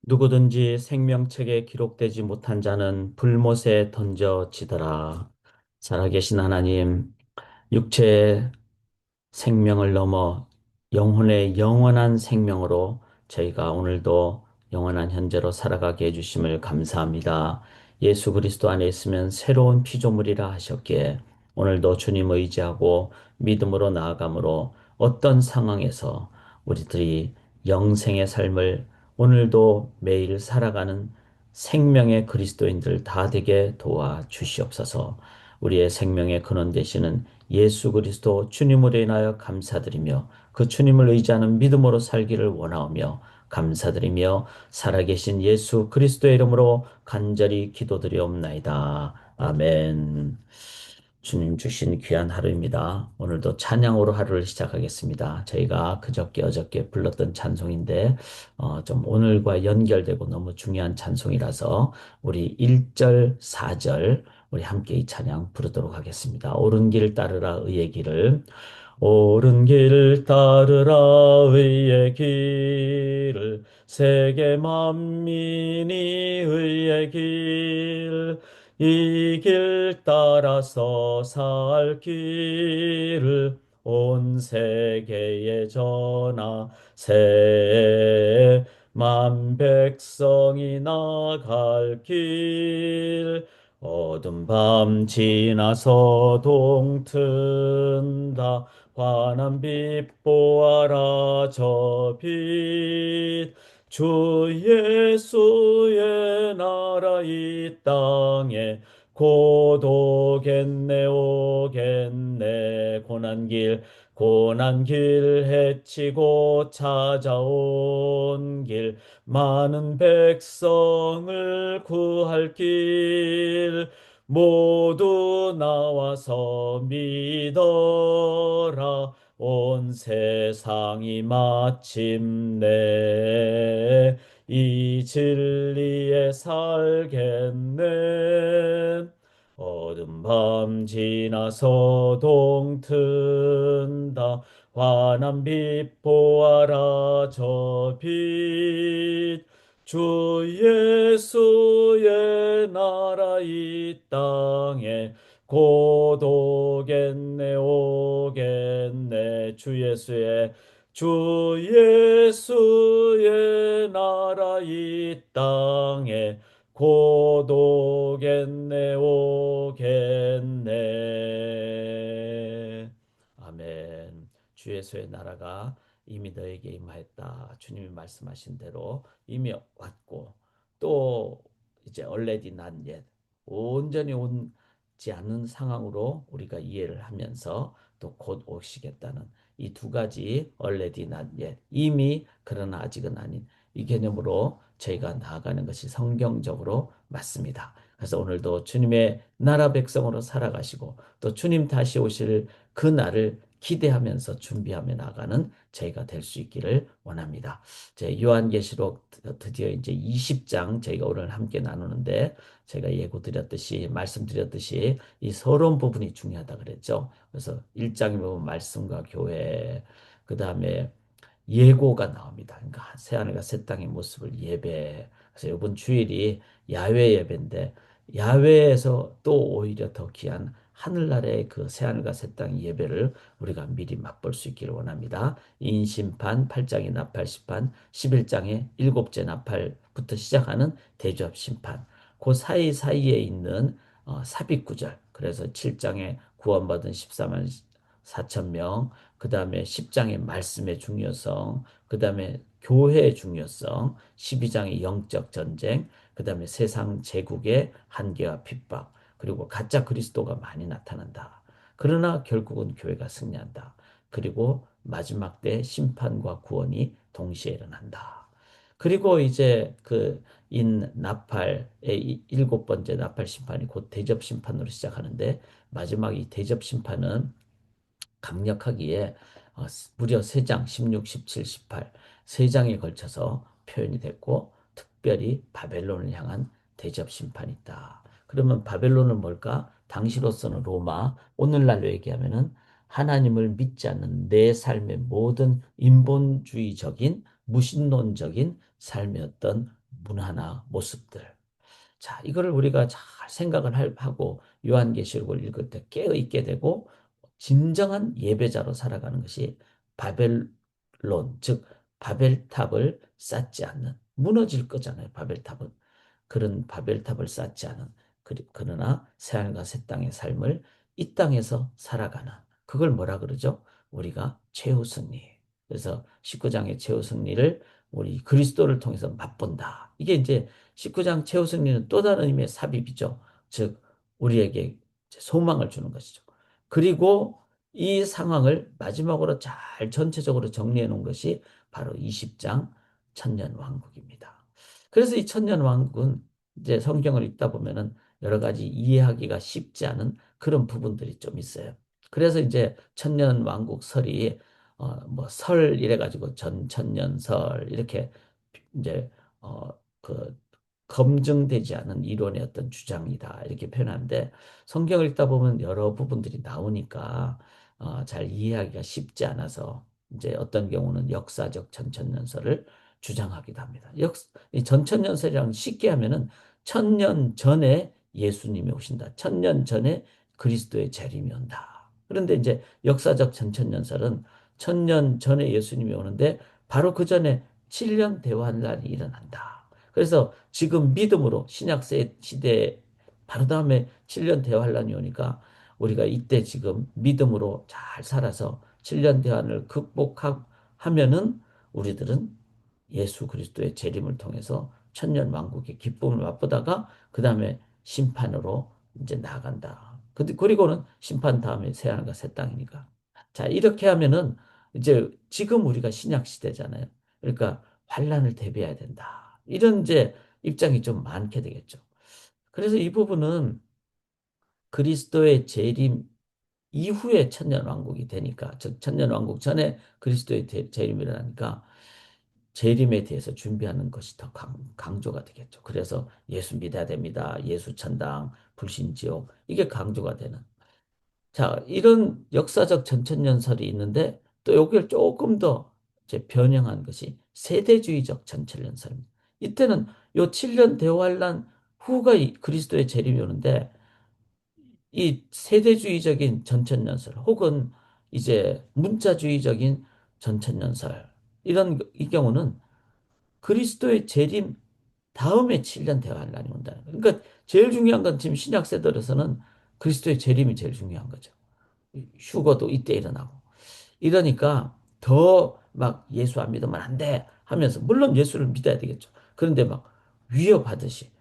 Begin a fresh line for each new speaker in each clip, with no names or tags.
누구든지 생명책에 기록되지 못한 자는 불못에 던져지더라. 살아계신 하나님, 육체의 생명을 넘어 영혼의 영원한 생명으로 저희가 오늘도 영원한 현재로 살아가게 해주심을 감사합니다. 예수 그리스도 안에 있으면 새로운 피조물이라 하셨기에 오늘도 주님 의지하고 믿음으로 나아감으로 어떤 상황에서 우리들이 영생의 삶을 오늘도 매일 살아가는 생명의 그리스도인들 다 되게 도와 주시옵소서. 우리의 생명의 근원 되시는 예수 그리스도 주님으로 인하여 감사드리며 그 주님을 의지하는 믿음으로 살기를 원하오며 감사드리며 살아계신 예수 그리스도의 이름으로 간절히 기도드리옵나이다. 아멘. 주님 주신 귀한 하루입니다. 오늘도 찬양으로 하루를 시작하겠습니다. 저희가 그저께 어저께 불렀던 찬송인데 좀 오늘과 연결되고 너무 중요한 찬송이라서 우리 1절, 4절 우리 함께 이 찬양 부르도록 하겠습니다. 옳은 길 따르라 의의 길을 옳은 길 따르라 의의 길을 세계 만민이 의의 길 이 길 따라서 살 길을 온 세계에 전하세 만 백성이 나갈 길 어둠 밤 지나서 동튼다 환한 빛 보아라 저 빛 주 예수의 나라 이 땅에 곧 오겠네 오겠네 고난 길 헤치고 찾아온 길 많은 백성을 구할 길 모두 나와서 믿어라 온 세상이 마침내 이 진리에 살겠네 어둠 밤 지나서 동튼다 환한 빛 보아라 저 빛 주 예수의 나라 이 땅에 곧 오겠네 오겠네 주 예수의 나라 이 땅에 곧 오겠네 오겠네 아멘. 주 예수의 나라가 이미 너에게 임하였다. 주님이 말씀하신 대로 이미 왔고 또 이제 already not yet 온전히 오지 않은 상황으로 우리가 이해를 하면서 또 곧 오시겠다는 이 두 가지 already not yet 이미 그러나 아직은 아닌 이 개념으로 저희가 나아가는 것이 성경적으로 맞습니다. 그래서 오늘도 주님의 나라 백성으로 살아가시고 또 주님 다시 오실 그 날을 기대하면서 준비하며 나가는 저희가 될 수 있기를 원합니다. 요한계시록 드디어 이제 20장 저희가 오늘 함께 나누는데 제가 예고드렸듯이 말씀드렸듯이 이 서론 부분이 중요하다 그랬죠. 그래서 1장에 보면 말씀과 교회 그 다음에 예고가 나옵니다. 그러니까 새하늘과 새 땅의 모습을 예배. 그래서 이번 주일이 야외 예배인데 야외에서 또 오히려 더 귀한 하늘나라의 그 새하늘과 새 땅의 예배를 우리가 미리 맛볼 수 있기를 원합니다. 인심판, 8장의 나팔 심판, 11장의 일곱째 나팔부터 시작하는 대접 심판. 그 사이사이에 있는 삽입구절. 그래서 7장에 구원받은 14만 4천 명, 그 다음에 10장의 말씀의 중요성, 그 다음에 교회의 중요성, 12장의 영적 전쟁, 그 다음에 세상 제국의 한계와 핍박, 그리고 가짜 그리스도가 많이 나타난다. 그러나 결국은 교회가 승리한다. 그리고 마지막 때 심판과 구원이 동시에 일어난다. 그리고 이제 그 인 나팔의 일곱 번째 나팔 심판이 곧 대접 심판으로 시작하는데 마지막 이 대접 심판은 강력하기에 무려 3장 16, 17, 18, 3장에 걸쳐서 표현이 됐고 특별히 바벨론을 향한 대접 심판이 있다. 그러면 바벨론은 뭘까? 당시로서는 로마, 오늘날로 얘기하면은 하나님을 믿지 않는 내 삶의 모든 인본주의적인 무신론적인 삶이었던 문화나 모습들. 자, 이거를 우리가 잘 생각을 하고 요한계시록을 읽을 때 깨어 있게 되고 진정한 예배자로 살아가는 것이 바벨론, 즉 바벨탑을 쌓지 않는, 무너질 거잖아요. 바벨탑은. 그런 바벨탑을 쌓지 않은, 그러나 새하늘과 새 땅의 삶을 이 땅에서 살아가는, 그걸 뭐라 그러죠? 우리가 최후 승리. 그래서 19장의 최후 승리를 우리 그리스도를 통해서 맛본다. 이게 이제 19장 최후 승리는 또 다른 의미의 삽입이죠. 즉 우리에게 소망을 주는 것이죠. 그리고 이 상황을 마지막으로 잘 전체적으로 정리해 놓은 것이 바로 20장 천년 왕국입니다. 그래서 이 천년 왕국은 이제 성경을 읽다 보면은 여러 가지 이해하기가 쉽지 않은 그런 부분들이 좀 있어요. 그래서 이제 천년 왕국 설이 뭐설 이래 가지고 전천년설 이렇게 이제 그 검증되지 않은 이론의 어떤 주장이다 이렇게 표현하는데 성경을 읽다 보면 여러 부분들이 나오니까 잘 이해하기가 쉽지 않아서 이제 어떤 경우는 역사적 전천년설을 주장하기도 합니다. 이 전천년설이라는 쉽게 하면은 천년 전에 예수님이 오신다. 천년 전에 그리스도의 재림이 온다. 그런데 이제 역사적 전천년설은 천년 전에 예수님이 오는데 바로 그 전에 7년 대환란이 일어난다. 그래서 지금 믿음으로 신약 시대 바로 다음에 7년 대환란이 오니까 우리가 이때 지금 믿음으로 잘 살아서 7년 대환을 극복하면은 우리들은 예수 그리스도의 재림을 통해서 천년 왕국의 기쁨을 맛보다가 그 다음에 심판으로 이제 나간다. 그리고는 심판 다음에 새하늘과 새 땅이니까. 자, 이렇게 하면은 이제 지금 우리가 신약 시대잖아요. 그러니까 환란을 대비해야 된다. 이런 이제 입장이 좀 많게 되겠죠. 그래서 이 부분은 그리스도의 재림 이후에 천년왕국이 되니까, 즉 천년왕국 전에 그리스도의 재림이 일어나니까 재림에 대해서 준비하는 것이 더 강조가 되겠죠. 그래서 예수 믿어야 됩니다. 예수 천당, 불신지옥 이게 강조가 되는. 자, 이런 역사적 전천년설이 있는데 또 여기를 조금 더 이제 변형한 것이 세대주의적 전천년설입니다. 이때는 요 7년 대환란 후가 그리스도의 재림이 오는데 이 세대주의적인 전천년설 혹은 이제 문자주의적인 전천년설 이 경우는 그리스도의 재림 다음에 7년 대환란이 온다는 거예요. 그러니까 제일 중요한 건 지금 신약 세대로서는 그리스도의 재림이 제일 중요한 거죠. 휴거도 이때 일어나고. 이러니까 더 막 예수 안 믿으면 안 돼 하면서 물론 예수를 믿어야 되겠죠. 그런데 막 위협하듯이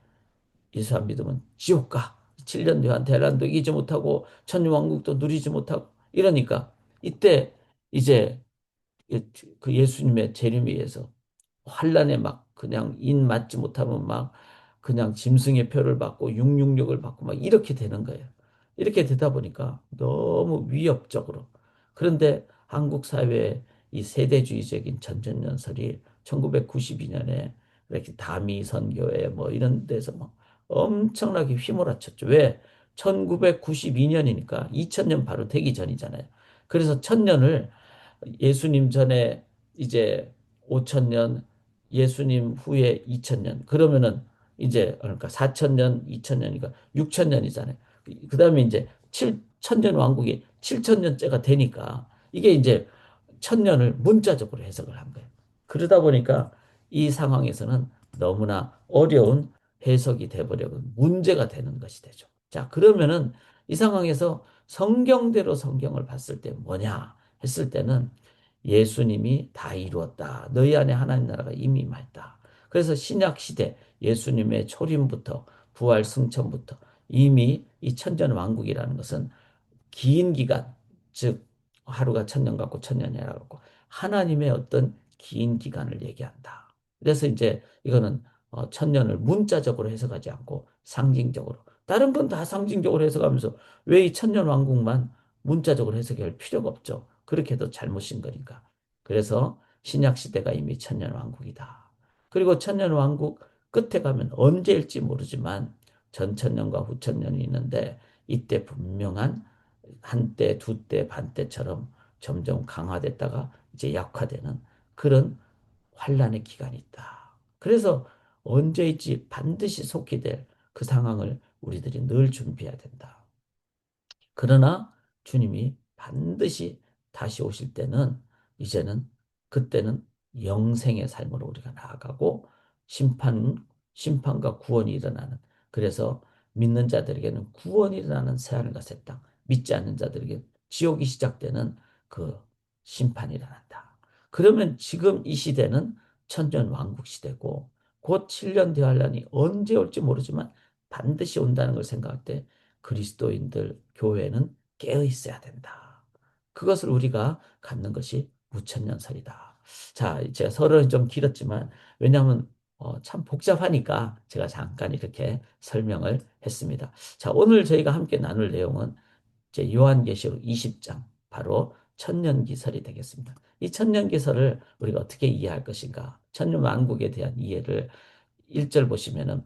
예수 안 믿으면 지옥 가. 7년 뒤한 대란도 이기지 못하고 천년왕국도 누리지 못하고 이러니까 이때 이제 그 예수님의 재림에 의해서 환란에 막 그냥 인 맞지 못하면 막 그냥 짐승의 표를 받고 육육력을 받고 막 이렇게 되는 거예요. 이렇게 되다 보니까 너무 위협적으로. 그런데 한국 사회의 이 세대주의적인 전전연설이 1992년에 이렇게 다미 선교회 뭐 이런 데서 막 엄청나게 휘몰아쳤죠. 왜? 1992년이니까 2000년 바로 되기 전이잖아요. 그래서 천년을 예수님 전에 이제 5000년, 예수님 후에 2000년. 그러면은 이제 그러니까 4000년, 2000년이니까 6000년이잖아요. 그다음에 이제 7000년 왕국이 7000년째가 되니까 이게 이제 천년을 문자적으로 해석을 한 거예요. 그러다 보니까 이 상황에서는 너무나 어려운 해석이 돼버려고 문제가 되는 것이 되죠. 자, 그러면은 이 상황에서 성경대로 성경을 봤을 때 뭐냐 했을 때는 예수님이 다 이루었다. 너희 안에 하나님 나라가 이미 임했다. 그래서 신약 시대 예수님의 초림부터 부활 승천부터 이미 이 천전 왕국이라는 것은 긴 기간, 즉 하루가 천년 같고 천년이라고 하고 하나님의 어떤 긴 기간을 얘기한다. 그래서 이제 이거는 천년을 문자적으로 해석하지 않고 상징적으로. 다른 건 다 상징적으로 해석하면서 왜 이 천년 왕국만 문자적으로 해석할 필요가 없죠. 그렇게 해도 잘못인 거니까. 그래서 신약 시대가 이미 천년 왕국이다. 그리고 천년 왕국 끝에 가면 언제일지 모르지만 전천년과 후천년이 있는데 이때 분명한 한때, 두때, 반때처럼 점점 강화됐다가 이제 약화되는 그런 환란의 기간이 있다. 그래서 언제일지 반드시 속히 될 그 상황을 우리들이 늘 준비해야 된다. 그러나 주님이 반드시 다시 오실 때는 이제는 그때는 영생의 삶으로 우리가 나아가고 심판과 구원이 일어나는, 그래서 믿는 자들에게는 구원이 일어나는 새하늘과 새 땅, 믿지 않는 자들에게 지옥이 시작되는 그 심판이 일어난다. 그러면 지금 이 시대는 천년 왕국 시대고 곧 7년 대환란이 언제 올지 모르지만 반드시 온다는 걸 생각할 때 그리스도인들 교회는 깨어 있어야 된다. 그것을 우리가 갖는 것이 무천년설이다. 자, 제가 서론이 좀 길었지만 왜냐하면 참 복잡하니까 제가 잠깐 이렇게 설명을 했습니다. 자, 오늘 저희가 함께 나눌 내용은 이제 요한계시록 20장 바로 천년기설이 되겠습니다. 이 천년기설을 우리가 어떻게 이해할 것인가? 천년왕국에 대한 이해를 1절 보시면은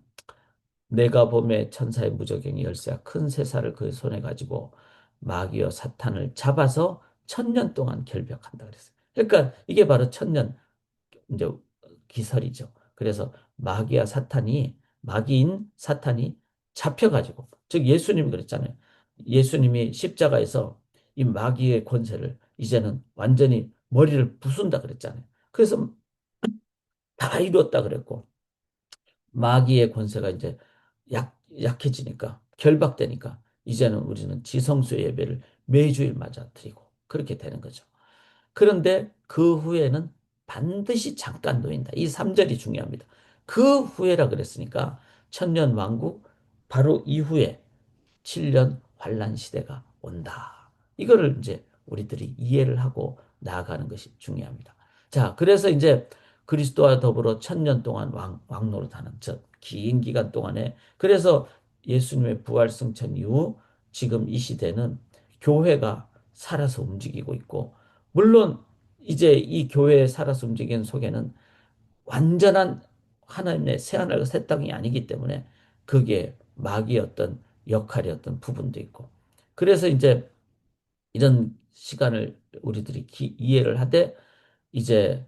내가 봄에 천사의 무저갱이 열쇠와 큰 쇠사를 그 손에 가지고 마귀와 사탄을 잡아서 1000년 동안 결벽한다 그랬어요. 그러니까 이게 바로 천년 이제 기설이죠. 그래서 마귀인 사탄이 잡혀가지고, 즉 예수님이 그랬잖아요. 예수님이 십자가에서 이 마귀의 권세를 이제는 완전히 머리를 부순다 그랬잖아요. 그래서 다 이루었다 그랬고 마귀의 권세가 이제 약해지니까 결박되니까 이제는 우리는 지성수 예배를 매주일 맞아 드리고 그렇게 되는 거죠. 그런데 그 후에는 반드시 잠깐 놓인다. 이 3절이 중요합니다. 그 후에라 그랬으니까 천년 왕국 바로 이후에 7년 환란 시대가 온다. 이거를 이제 우리들이 이해를 하고 나아가는 것이 중요합니다. 자, 그래서 이제 그리스도와 더불어 1000년 동안 왕노릇하는 저 긴 기간 동안에, 그래서 예수님의 부활 승천 이후 지금 이 시대는 교회가 살아서 움직이고 있고, 물론 이제 이 교회에 살아서 움직이는 속에는 완전한 하나님의 새하늘과 새 땅이 아니기 때문에 그게 마귀의 어떤 역할이었던 부분도 있고, 그래서 이제 이런 시간을 우리들이 이해를 하되 이제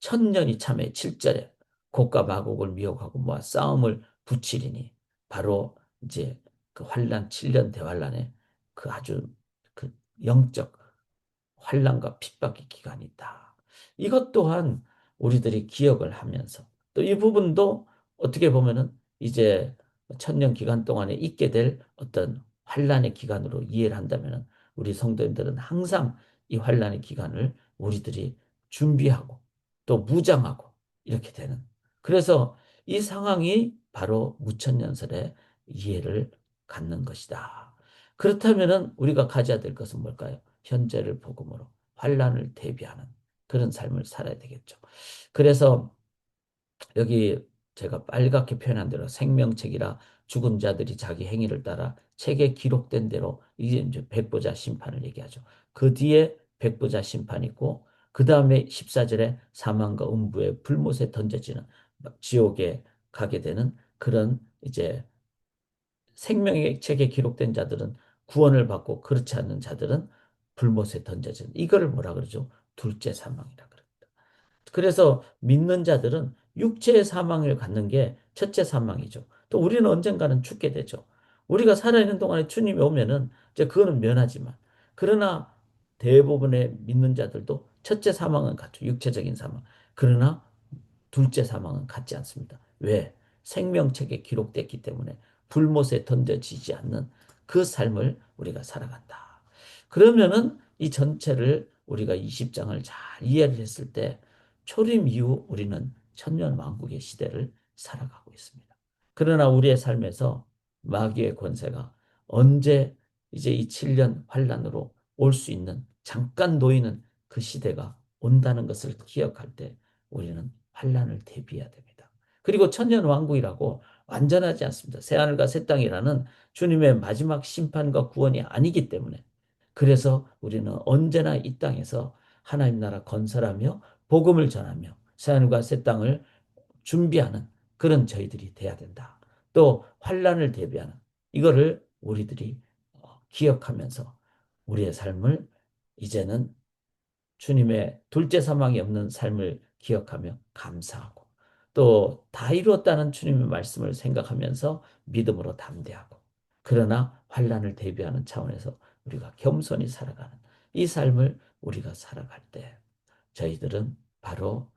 천년이 참에 7절에 곡과 마곡을 미혹하고 모아 싸움을 붙이리니 바로 이제 그 환란 7년 대환란에 그 아주 그 영적 환란과 핍박의 기간이 있다. 이것 또한 우리들이 기억을 하면서 또 이 부분도 어떻게 보면은 이제 천년 기간 동안에 있게 될 어떤 환란의 기간으로 이해를 한다면은 우리 성도님들은 항상 이 환란의 기간을 우리들이 준비하고 또 무장하고 이렇게 되는, 그래서 이 상황이 바로 무천년설의 이해를 갖는 것이다. 그렇다면은 우리가 가져야 될 것은 뭘까요? 현재를 복음으로 환란을 대비하는 그런 삶을 살아야 되겠죠. 그래서 여기 제가 빨갛게 표현한 대로 생명책이라 죽은 자들이 자기 행위를 따라 책에 기록된 대로 이제 백보자 심판을 얘기하죠. 그 뒤에 백보자 심판이 있고 그 다음에 14절에 사망과 음부의 불못에 던져지는 지옥에 가게 되는 그런 이제 생명의 책에 기록된 자들은 구원을 받고 그렇지 않는 자들은 불못에 던져진, 이거를 뭐라 그러죠? 둘째 사망이라 그래요. 그래서 믿는 자들은 육체의 사망을 갖는 게 첫째 사망이죠. 또 우리는 언젠가는 죽게 되죠. 우리가 살아있는 동안에 주님이 오면은 이제 그거는 면하지만, 그러나 대부분의 믿는 자들도 첫째 사망은 갖죠. 육체적인 사망. 그러나 둘째 사망은 갖지 않습니다. 왜? 생명책에 기록됐기 때문에 불못에 던져지지 않는 그 삶을 우리가 살아간다. 그러면은 이 전체를 우리가 20장을 잘 이해를 했을 때 초림 이후 우리는 천년왕국의 시대를 살아가고 있습니다. 그러나 우리의 삶에서 마귀의 권세가 언제 이제 이 7년 환란으로 올 수 있는 잠깐 놓이는 그 시대가 온다는 것을 기억할 때 우리는 환란을 대비해야 됩니다. 그리고 천년왕국이라고 완전하지 않습니다. 새하늘과 새 땅이라는 주님의 마지막 심판과 구원이 아니기 때문에, 그래서 우리는 언제나 이 땅에서 하나님 나라 건설하며 복음을 전하며 새하늘과 새 땅을 준비하는 그런 저희들이 돼야 된다. 또 환란을 대비하는 이거를 우리들이 기억하면서 우리의 삶을 이제는 주님의 둘째 사망이 없는 삶을 기억하며 감사하고 또 다 이루었다는 주님의 말씀을 생각하면서 믿음으로 담대하고, 그러나 환난을 대비하는 차원에서 우리가 겸손히 살아가는 이 삶을 우리가 살아갈 때 저희들은 바로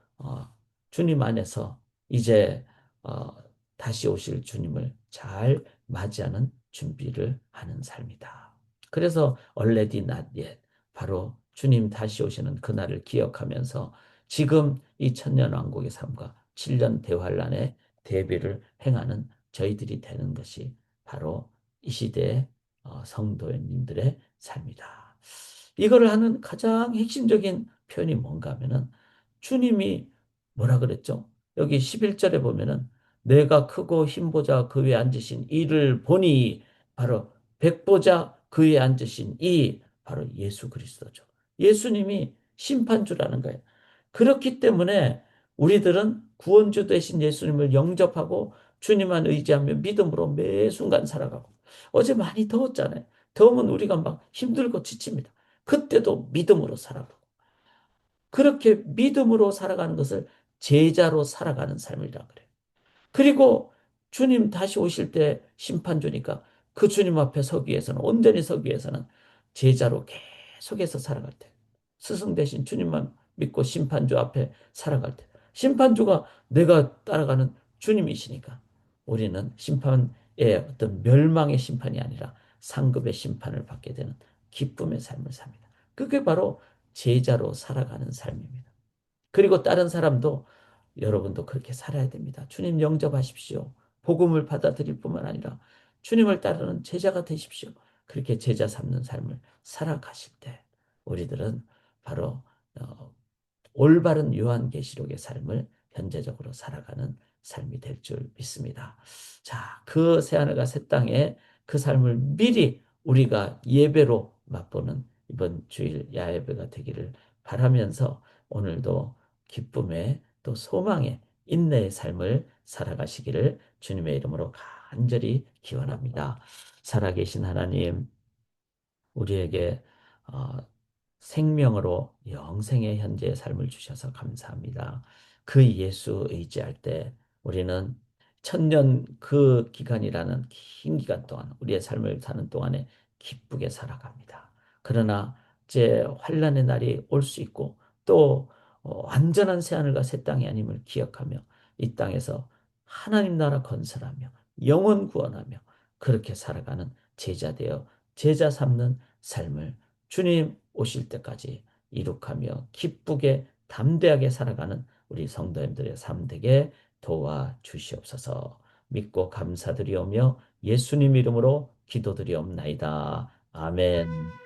주님 안에서 이제 어, 다시 오실 주님을 잘 맞이하는 준비를 하는 삶이다. 그래서 already not yet, 바로 주님 다시 오시는 그날을 기억하면서 지금 이 천년왕국의 삶과 7년 대환란의 대비를 행하는 저희들이 되는 것이 바로 이 시대의 성도님들의 삶이다. 이거를 하는 가장 핵심적인 표현이 뭔가 하면은 주님이 뭐라 그랬죠? 여기 11절에 보면은 내가 크고 힘보자 그 위에 앉으신 이를 보니, 바로 백보자 그 위에 앉으신 이 바로 예수 그리스도죠. 예수님이 심판주라는 거예요. 그렇기 때문에 우리들은 구원주 되신 예수님을 영접하고 주님만 의지하며 믿음으로 매 순간 살아가고, 어제 많이 더웠잖아요. 더우면 우리가 막 힘들고 지칩니다. 그때도 믿음으로 살아가고, 그렇게 믿음으로 살아가는 것을 제자로 살아가는 삶이라 그래요. 그리고 주님 다시 오실 때 심판주니까 그 주님 앞에 서기 위해서는, 온전히 서기 위해서는 제자로 계속해서 살아갈 때, 스승 대신 주님만 믿고 심판주 앞에 살아갈 때, 심판주가 내가 따라가는 주님이시니까 우리는 심판의 어떤 멸망의 심판이 아니라 상급의 심판을 받게 되는 기쁨의 삶을 삽니다. 그게 바로 제자로 살아가는 삶입니다. 그리고 다른 사람도 여러분도 그렇게 살아야 됩니다. 주님 영접하십시오. 복음을 받아들일 뿐만 아니라 주님을 따르는 제자가 되십시오. 그렇게 제자 삼는 삶을 살아가실 때 우리들은 바로 어, 올바른 요한계시록의 삶을 현재적으로 살아가는 삶이 될 줄 믿습니다. 자, 그 새하늘과 새 땅에 그 삶을 미리 우리가 예배로 맛보는 이번 주일 야예배가 되기를 바라면서 오늘도 기쁨의 또 소망의 인내의 삶을 살아가시기를 주님의 이름으로 간절히 기원합니다. 살아계신 하나님, 우리에게 어, 생명으로 영생의 현재의 삶을 주셔서 감사합니다. 그 예수 의지할 때 우리는 천년 그 기간이라는 긴 기간 동안, 우리의 삶을 사는 동안에 기쁘게 살아갑니다. 그러나 이제 환란의 날이 올 수 있고, 또 완전한 새하늘과 새 땅이 아님을 기억하며 이 땅에서 하나님 나라 건설하며 영혼 구원하며 그렇게 살아가는 제자 되어 제자 삼는 삶을 주님 오실 때까지 이룩하며 기쁘게 담대하게 살아가는 우리 성도님들의 삶 되게 도와주시옵소서. 믿고 감사드리오며 예수님 이름으로 기도드리옵나이다. 아멘.